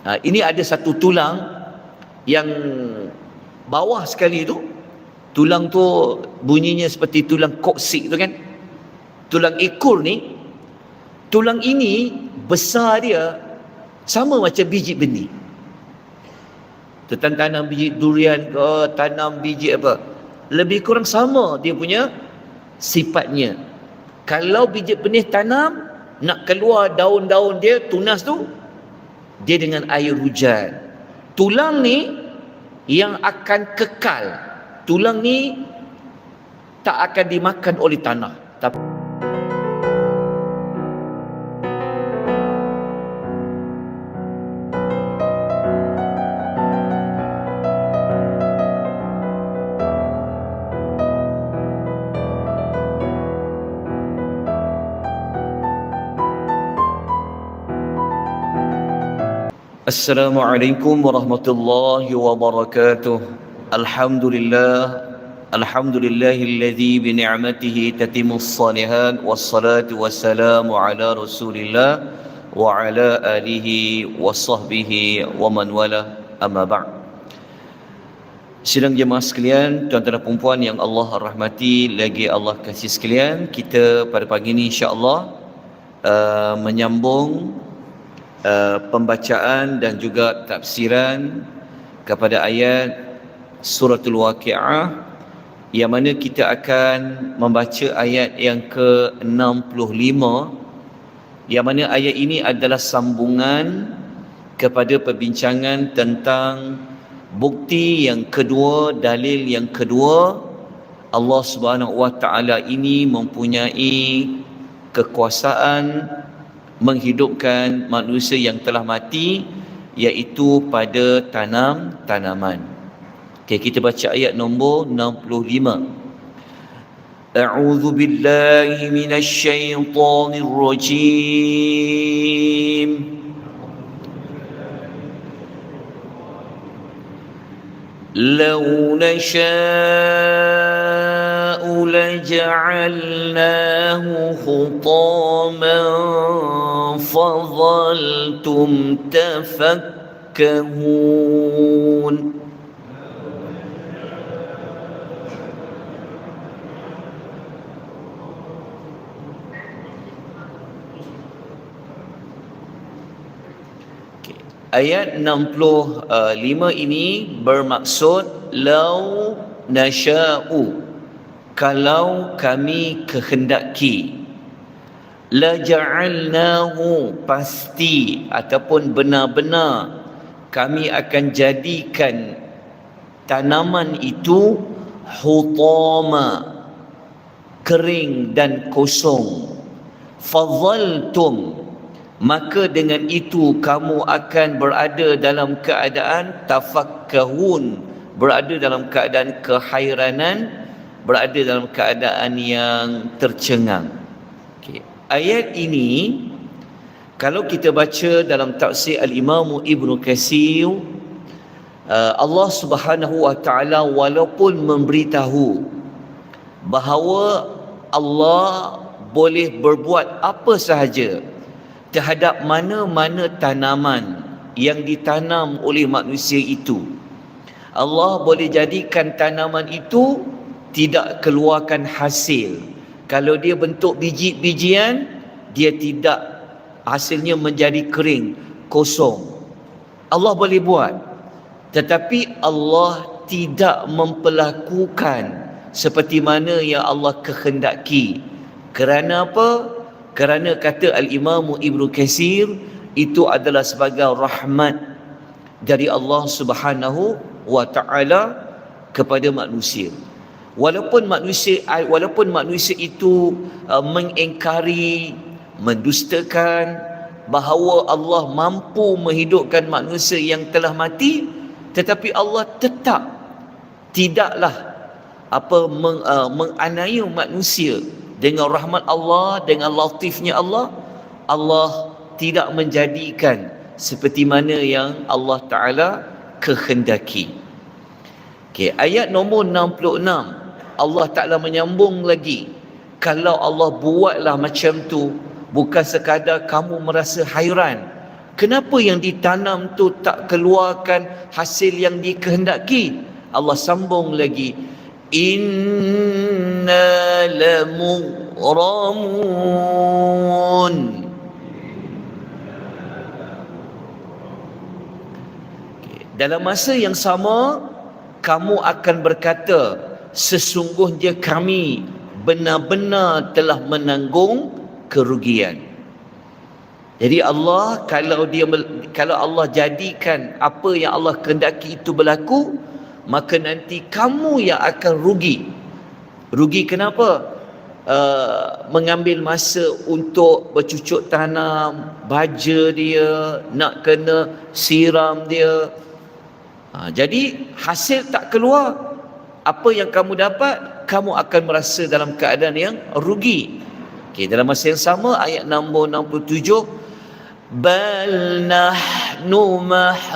Ini ada satu tulang yang bawah sekali tu. Tulang tu bunyinya seperti tulang koksik tu kan. Tulang ekor ni, tulang ini besar dia sama macam biji benih. Tanam biji durian ke, tanam biji apa, lebih kurang sama dia punya sifatnya. Kalau biji benih tanam, nak keluar daun-daun dia, tunas tu, dia dengan air hujan. Tulang ni yang akan kekal. Tulang ni tak akan dimakan oleh tanah. Tapi Assalamualaikum warahmatullahi wabarakatuh. Alhamdulillahilladzi bi ni'matihi tatimmus shalihat wassalatu wassalamu ala Rasulillah wa ala alihi wa sahbihi wa man wala, amma ba'd. Sidang jemaah sekalian, tuan-tuan dan puan-puan yang Allah rahmati lagi Allah kasih sekalian, kita pada pagi ini insya-Allah menyambung pembacaan dan juga tafsiran kepada ayat suratul Waqi'ah, yang mana kita akan membaca ayat yang ke-65, yang mana ayat ini adalah sambungan kepada perbincangan tentang bukti yang kedua, dalil yang kedua, Allah Subhanahu wa taala ini mempunyai kekuasaan menghidupkan manusia yang telah mati, iaitu pada tanaman. Okey, kita baca ayat nombor 65. A'udzu billahi minasy syaithanir rajim. لو نشاء لجعلناه خطاما فظلتم تفكهون. Ayat 65 ini bermaksud lau nasya'u, kalau kami kehendaki, la ja'alnahu, pasti ataupun benar-benar kami akan jadikan tanaman itu hutama, kering dan kosong. Fadhaltum, maka dengan itu kamu akan berada dalam keadaan tafakkahun, berada dalam keadaan kehairanan, berada dalam keadaan yang tercengang. Okay. Ayat ini kalau kita baca dalam tafsir Al-Imam Ibn Katsir, Allah Subhanahu wa taala walaupun memberitahu bahawa Allah boleh berbuat apa sahaja terhadap mana-mana tanaman yang ditanam oleh manusia itu, Allah boleh jadikan tanaman itu tidak keluarkan hasil. Kalau dia bentuk biji-bijian, dia tidak, hasilnya menjadi kering, kosong. Allah boleh buat, tetapi Allah tidak memperlakukan seperti mana yang Allah kehendaki. Kerana apa? Kerana kata Al-Imam Ibn Katsir, itu adalah sebagai rahmat dari Allah Subhanahu wa taala kepada manusia. Walaupun manusia itu mengingkari, mendustakan bahawa Allah mampu menghidupkan manusia yang telah mati, tetapi Allah tetap tidaklah menganiaya manusia. Dengan rahmat Allah, dengan latifnya Allah, Allah tidak menjadikan seperti mana yang Allah Ta'ala kehendaki. Okay, ayat nombor 66, Allah Ta'ala menyambung lagi. Kalau Allah buatlah macam tu, bukan sekadar kamu merasa hairan, Kenapa yang ditanam tu tak keluarkan hasil yang dikehendaki? Allah sambung lagi, inna lamughramun. Dalam masa yang sama, kamu akan berkata, sesungguhnya kami benar-benar telah menanggung kerugian. Jadi Allah, kalau Allah jadikan apa yang Allah kehendaki itu berlaku, maka nanti kamu yang akan rugi. Rugi kenapa? Mengambil masa untuk bercucuk tanam, baja dia, nak kena siram dia. Jadi hasil tak keluar. Apa yang kamu dapat, kamu akan merasa dalam keadaan yang rugi. Dalam masa yang sama, ayat nombor 67, bal nahnu mahrumun.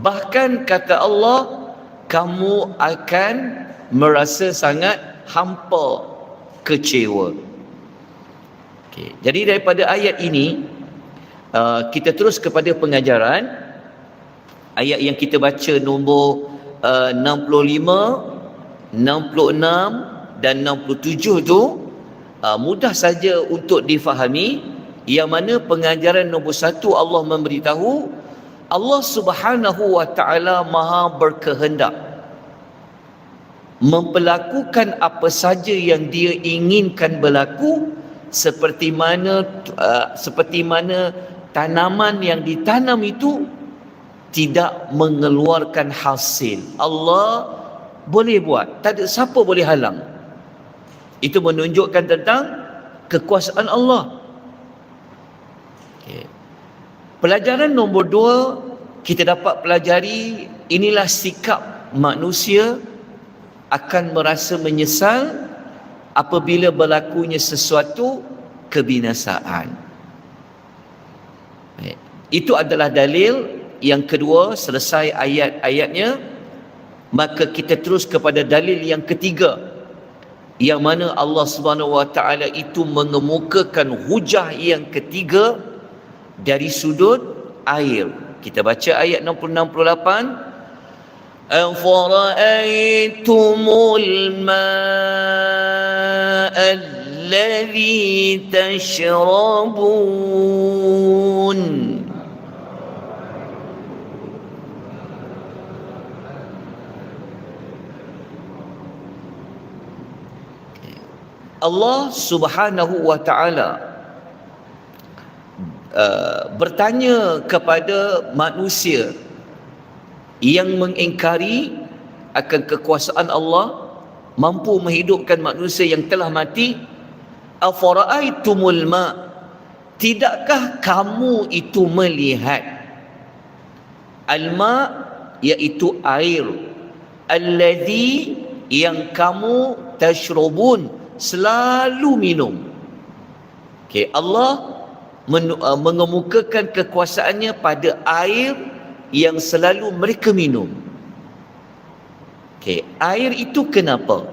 Bahkan kata Allah, kamu akan merasa sangat hampa, kecewa. Jadi daripada ayat ini, kita terus kepada pengajaran. Ayat yang kita baca nombor 65, 66 dan 67 tu mudah saja untuk difahami. Yang mana pengajaran nombor 1, Allah memberitahu Allah Subhanahu wa ta'ala maha berkehendak memperlakukan apa saja yang dia inginkan berlaku, seperti mana tanaman yang ditanam itu tidak mengeluarkan hasil. Allah boleh buat, tak ada siapa boleh halang. Itu menunjukkan tentang kekuasaan Allah. Pelajaran nombor 2, kita dapat pelajari inilah sikap manusia akan merasa menyesal apabila berlakunya sesuatu kebinasaan. Itu adalah dalil yang kedua, selesai ayat-ayatnya. Maka kita terus kepada dalil yang ketiga, yang mana Allah Subhanahu wa ta'ala itu mengemukakan hujah yang ketiga dari sudut air. Kita baca ayat 68. Afara'aytumul ma'a alladhi tashrabun. Allah Subhanahu wa ta'ala bertanya kepada manusia yang mengingkari akan kekuasaan Allah, mampu menghidupkan manusia yang telah mati. Afara'aitumul ma', tidakkah kamu itu melihat al-ma', iaitu air, alladhi, yang kamu tashrubun, selalu minum. Allah mengemukakan kekuasaannya pada air yang selalu mereka minum. Air itu kenapa?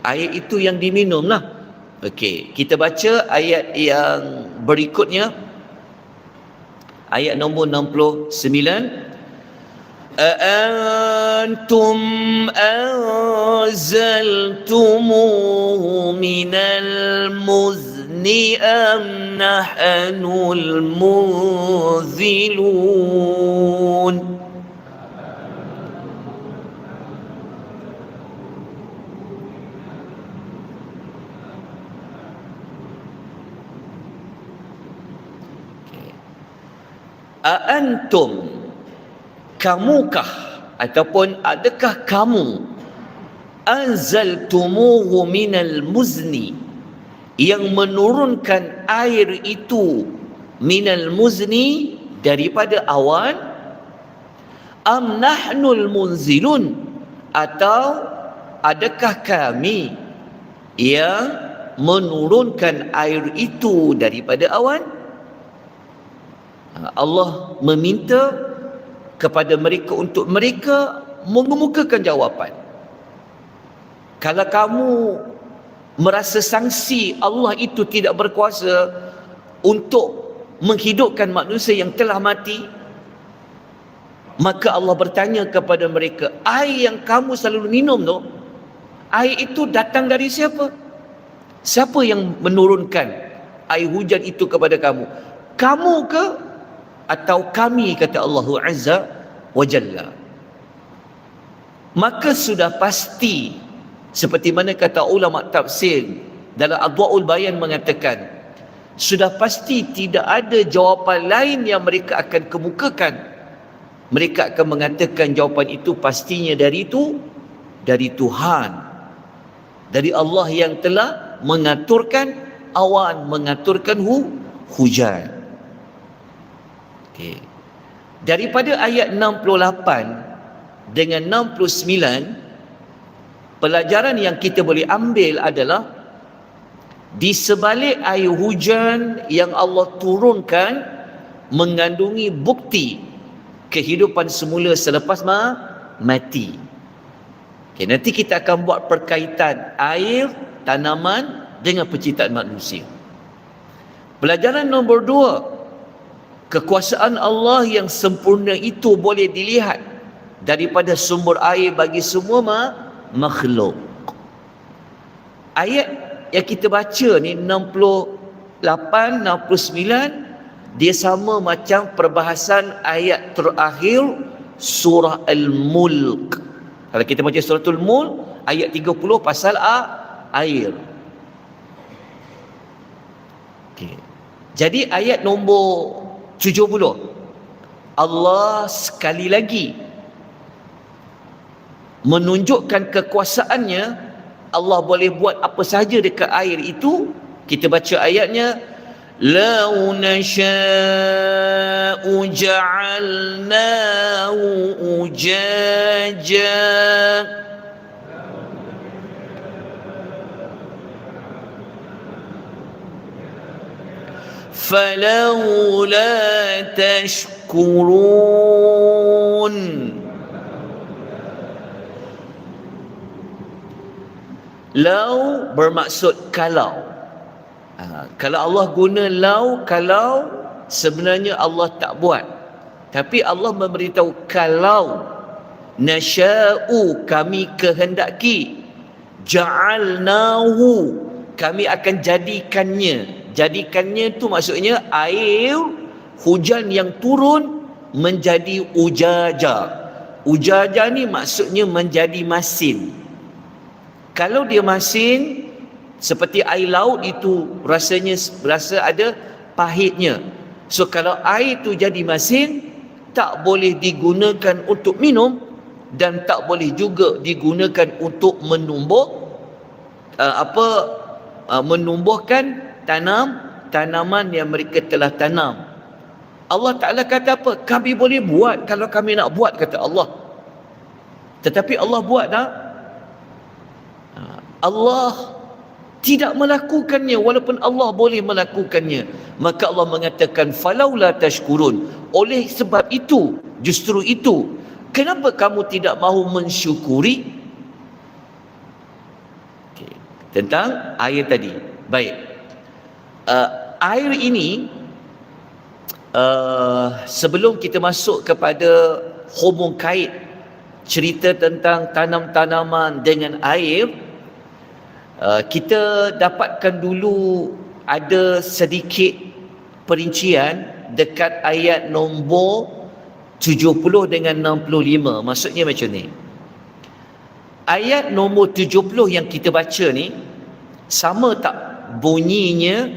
Air itu yang diminum lah. Kita baca ayat yang berikutnya, ayat nombor 69. أأنتم أنزلتموه من المزن أم نحن المنزلون. أأنتم, kamukah ataupun adakah kamu, anzaltumuhu minal muzni, yang menurunkan air itu, minal muzni, daripada awan, am nahnul munzilun, atau adakah kami yang menurunkan air itu daripada awan? Allah meminta kepada mereka untuk mereka mengemukakan jawapan. Kalau kamu merasa sangsi Allah itu tidak berkuasa untuk menghidupkan manusia yang telah mati, maka Allah bertanya kepada mereka, air yang kamu selalu minum tu, air itu datang dari siapa? Siapa yang menurunkan air hujan itu kepada kamu? Kamu ke atau kami, kata Allah Azza wa Jalla. Maka sudah pasti, seperti mana kata ulama tafsir dalam Adwaul Bayan mengatakan, sudah pasti tidak ada jawapan lain yang mereka akan kemukakan. Mereka akan mengatakan jawapan itu pastinya dari Tuhan, dari Allah yang telah mengaturkan awan, mengaturkan hujan. Okay. Daripada ayat 68 dengan 69, pelajaran yang kita boleh ambil adalah di sebalik air hujan yang Allah turunkan mengandungi bukti kehidupan semula selepas mati. Okay, nanti kita akan buat perkaitan air, tanaman dengan penciptaan manusia. Pelajaran nombor 2, kekuasaan Allah yang sempurna itu boleh dilihat daripada sumber air bagi semua makhluk. Ayat yang kita baca ni 68, 69, dia sama macam perbahasan ayat terakhir surah Al-Mulk. Kalau kita baca suratul Mulk ayat 30 pasal air. Okay. Jadi ayat nombor 70, Allah sekali lagi menunjukkan kekuasaannya. Allah boleh buat apa sahaja dekat air itu. Kita baca ayatnya, law nasha'u ja'alnahu ujaja falawla tashkurun. Lau bermaksud kalau. Kalau Allah guna lau, kalau, sebenarnya Allah tak buat. Tapi Allah memberitahu kalau nasya'u, kami kehendaki, ja'alnahu, kami akan jadikannya. Jadikannya tu maksudnya air hujan yang turun menjadi ujaja. Ujaja ni maksudnya menjadi masin. Kalau dia masin seperti air laut itu rasanya berasa ada pahitnya. So kalau air itu jadi masin, tak boleh digunakan untuk minum dan tak boleh juga digunakan untuk menumbuhkan tanaman yang mereka telah tanam. Allah Ta'ala kata apa? Kami boleh buat kalau kami nak buat, kata Allah. Tetapi Allah buat tak? Allah tidak melakukannya walaupun Allah boleh melakukannya. Maka Allah mengatakan falaula tashkurun. Oleh sebab itu, justru itu, kenapa kamu tidak mahu mensyukuri? Okay. Tentang air tadi. Baik. Air ini sebelum kita masuk kepada hubung kait cerita tentang tanam-tanaman dengan air, kita dapatkan dulu ada sedikit perincian dekat ayat nombor 70 dengan 65. Maksudnya macam ni. Ayat nombor 70 yang kita baca ni sama tak bunyinya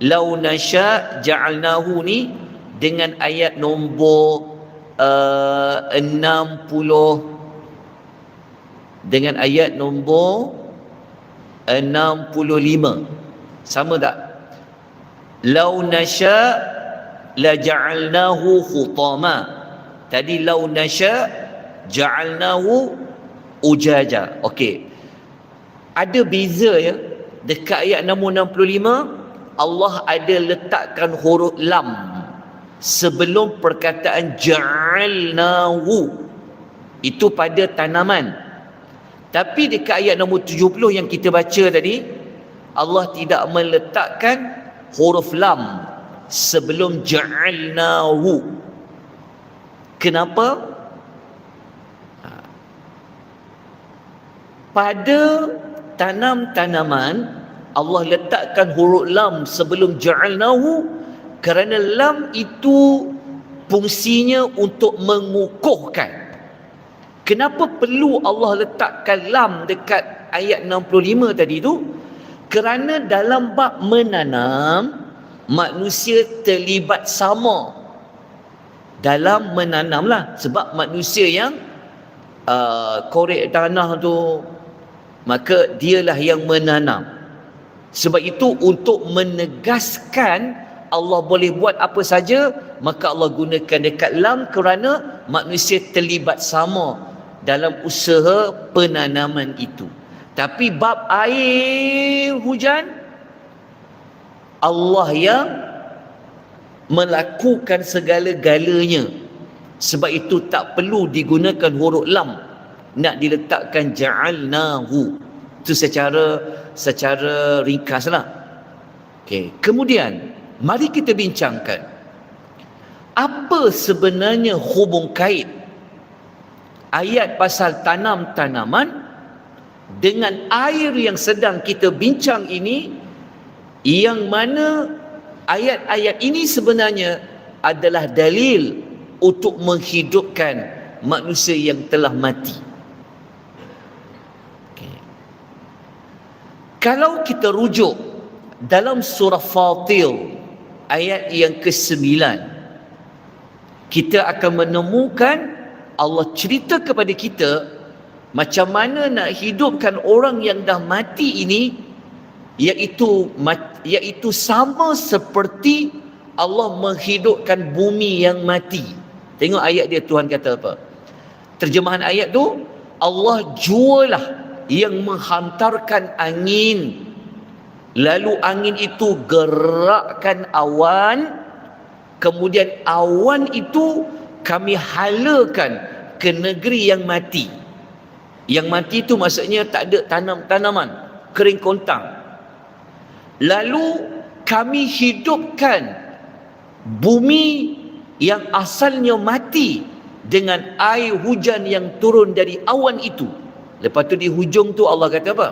lau nasya ja'alnahu ni dengan ayat nombor 60 dengan ayat nombor 65. Sama tak? Lau nasya la ja'alnahu khutama. Tadi lau nasya ja'alnahu ujaja. Okey. Ada beza ya. Dekat ayat nombor 65 Allah ada letakkan huruf lam sebelum perkataan ja'alnahu. Itu pada tanaman. Tapi dekat ayat nombor 70 yang kita baca tadi, Allah tidak meletakkan huruf lam sebelum ja'alnahu. Kenapa? Pada tanam-tanaman Allah letakkan huruf lam sebelum ja'alnahu kerana lam itu fungsinya untuk mengukuhkan. Kenapa perlu Allah letakkan lam dekat ayat 65 tadi tu? Kerana dalam bab menanam, manusia terlibat sama dalam menanam lah. Sebab manusia yang korek tanah tu, maka dialah yang menanam. Sebab itu untuk menegaskan Allah boleh buat apa saja, maka Allah gunakan dekat lam kerana manusia terlibat sama dalam usaha penanaman itu. Tapi bab air hujan, Allah yang melakukan segala-galanya. Sebab itu tak perlu digunakan huruf lam, nak diletakkan ja'alnahu. Itu secara ringkaslah. Okey, kemudian mari kita bincangkan apa sebenarnya hubung kait ayat pasal tanam-tanaman dengan air yang sedang kita bincang ini, yang mana ayat-ayat ini sebenarnya adalah dalil untuk menghidupkan manusia yang telah mati. Okay. Kalau kita rujuk dalam surah Fatir ayat yang ke-9, kita akan menemukan Allah cerita kepada kita macam mana nak hidupkan orang yang dah mati ini, iaitu sama seperti Allah menghidupkan bumi yang mati. Tengok ayat dia, Tuhan kata apa? Terjemahan ayat tu, Allah jualah yang menghantarkan angin, lalu angin itu gerakkan awan, kemudian awan itu kami halakan ke negeri yang mati. Yang mati itu maksudnya tak ada tanaman, kering kontang. Lalu kami hidupkan bumi yang asalnya mati dengan air hujan yang turun dari awan itu. Lepas tu di hujung tu Allah kata apa?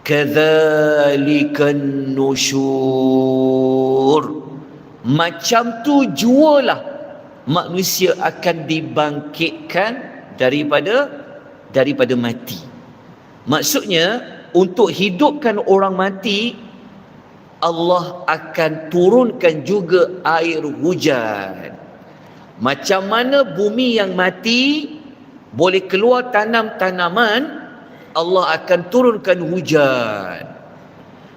Kadzalikan nusyur. Macam tu jualah manusia akan dibangkitkan daripada mati. Maksudnya untuk hidupkan orang mati, Allah akan turunkan juga air hujan. Macam mana bumi yang mati boleh keluar tanam-tanaman, Allah akan turunkan hujan.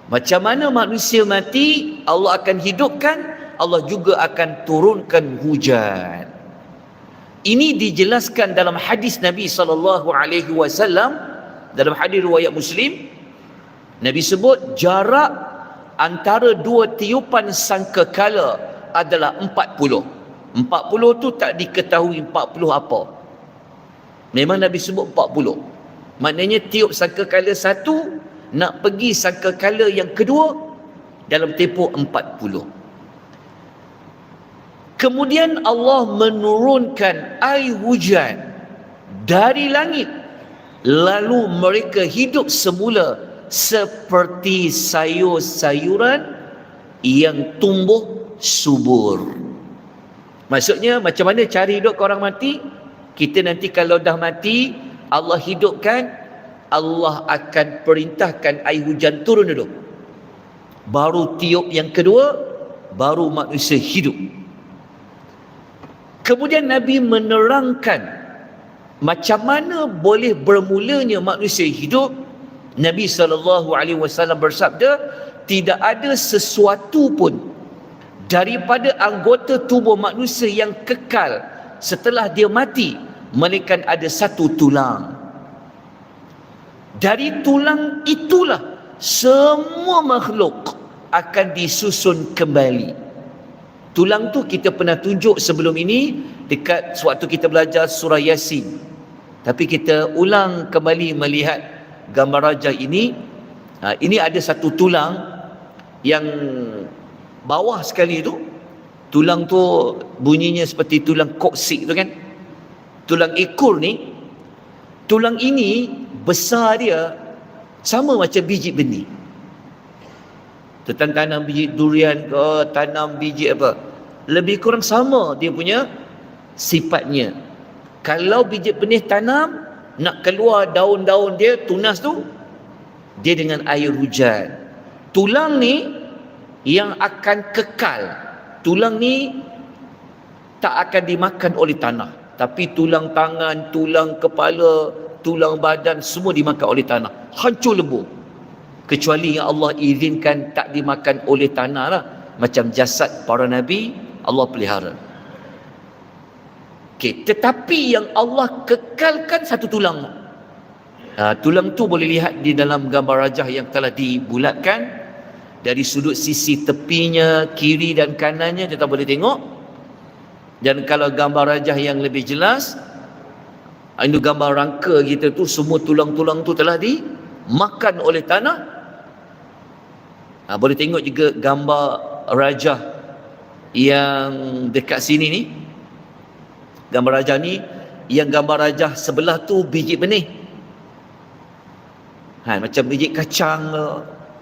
Macam mana manusia mati, Allah akan hidupkan, Allah juga akan turunkan hujan. Ini dijelaskan dalam hadis Nabi SAW, dalam hadis riwayat Muslim. Nabi sebut jarak antara dua tiupan sangkakala adalah 40. 40 tu tak diketahui 40 apa. Memang Nabi sebut 40. Maknanya tiup sangkakala satu nak pergi sangkakala yang kedua dalam tempoh 40. Kemudian Allah menurunkan air hujan dari langit, lalu mereka hidup semula seperti sayur-sayuran yang tumbuh subur. Maksudnya macam mana cari hidup orang mati? Kita nanti kalau dah mati, Allah hidupkan, Allah akan perintahkan air hujan turun dulu. Baru tiup yang kedua, baru manusia hidup. Kemudian Nabi menerangkan macam mana boleh bermulanya manusia hidup. Nabi SAW bersabda, tidak ada sesuatu pun daripada anggota tubuh manusia yang kekal setelah dia mati, melainkan ada satu tulang. Dari tulang itulah semua makhluk akan disusun kembali. Tulang tu kita pernah tunjuk sebelum ini dekat sewaktu kita belajar surah Yasin. Tapi kita ulang kembali melihat gambar rajah ini. Ini ada satu tulang yang bawah sekali tu. Tulang tu bunyinya seperti tulang koksik tu kan. Tulang ekor ni, tulang ini besar dia sama macam biji benih. Tanam biji durian ke, tanam biji apa, lebih kurang sama dia punya sifatnya. Kalau biji benih tanam, nak keluar daun-daun dia, tunas tu, dia dengan air hujan. Tulang ni yang akan kekal. Tulang ni tak akan dimakan oleh tanah. Tapi tulang tangan, tulang kepala, tulang badan semua dimakan oleh tanah. Hancur lebur. Kecuali yang Allah izinkan tak dimakan oleh tanah lah. Macam jasad para Nabi, Allah pelihara. Tetapi yang Allah kekalkan satu tulang. Tulang tu boleh lihat di dalam gambar rajah yang telah dibulatkan. Dari sudut sisi tepinya, kiri dan kanannya kita boleh tengok. Dan kalau gambar rajah yang lebih jelas, ini gambar rangka kita tu, semua tulang-tulang tu telah dimakan oleh tanah. Boleh tengok juga gambar rajah yang dekat sini ni. Gambar rajah ni, yang gambar rajah sebelah tu biji benih. Macam biji kacang,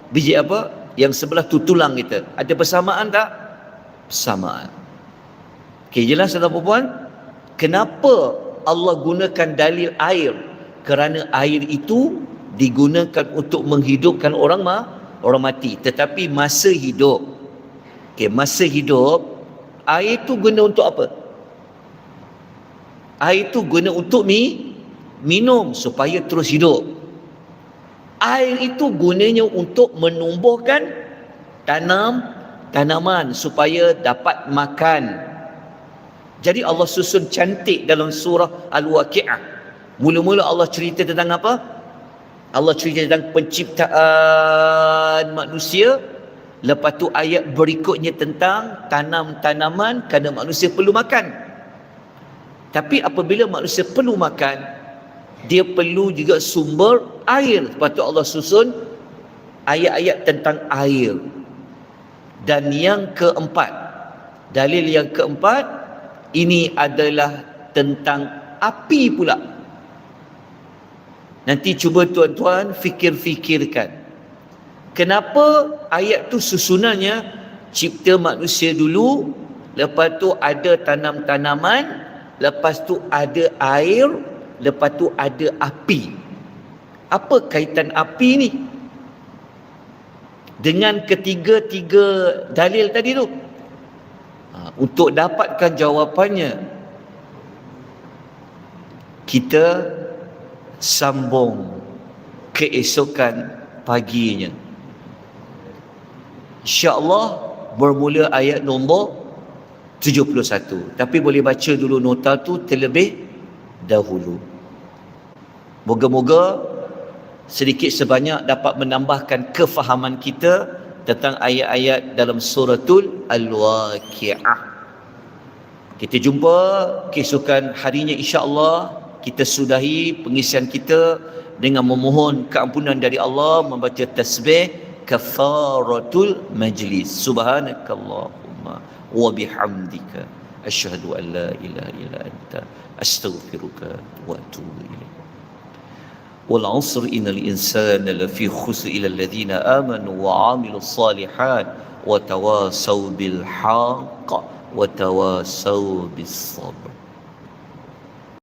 biji apa? Yang sebelah tu tulang kita. Ada persamaan tak? Persamaan. Jelas tuan-tuan puan? Kenapa Allah gunakan dalil air? Kerana air itu digunakan untuk menghidupkan orang mati. Tetapi masa hidup, masa hidup, air itu guna untuk apa? Air itu guna untuk minum supaya terus hidup. Air itu gunanya untuk menumbuhkan tanaman supaya dapat makan. Jadi Allah susun cantik dalam surah Al-Waqi'ah. Mula-mula Allah cerita tentang apa? Allah cerita tentang penciptaan manusia. Lepas tu ayat berikutnya tentang tanam-tanaman kerana manusia perlu makan. Tapi apabila manusia perlu makan, dia perlu juga sumber air. Lepas tu Allah susun ayat-ayat tentang air. Dan yang keempat, dalil yang keempat, ini adalah tentang api pula. Nanti cuba tuan-tuan fikir-fikirkan. Kenapa ayat tu susunannya cipta manusia dulu, lepas tu ada tanam-tanaman, lepas tu ada air, lepas tu ada api. Apa kaitan api ni dengan ketiga-tiga dalil tadi tu? Untuk dapatkan jawapannya, kita sambung keesokan paginya. InsyaAllah bermula ayat nombor 71. Tapi boleh baca dulu nota tu terlebih dahulu. Moga-moga sedikit sebanyak dapat menambahkan kefahaman kita tentang ayat-ayat dalam suratul Al-Waqi'ah. Kita jumpa keesokan harinya insya-Allah. Kita sudahi pengisian kita dengan memohon keampunan dari Allah, membaca tasbih kafaratul majlis. Subhanakallahumma wa bihamdika asyhadu an la ilaha illa anta astaghfiruka wa atubu ilaik. Wal 'asr innal insana lafi khusr illa alladhina amanu wa 'amilus salihat wa tawasaw bil haqq wa tawasaw bis sabr.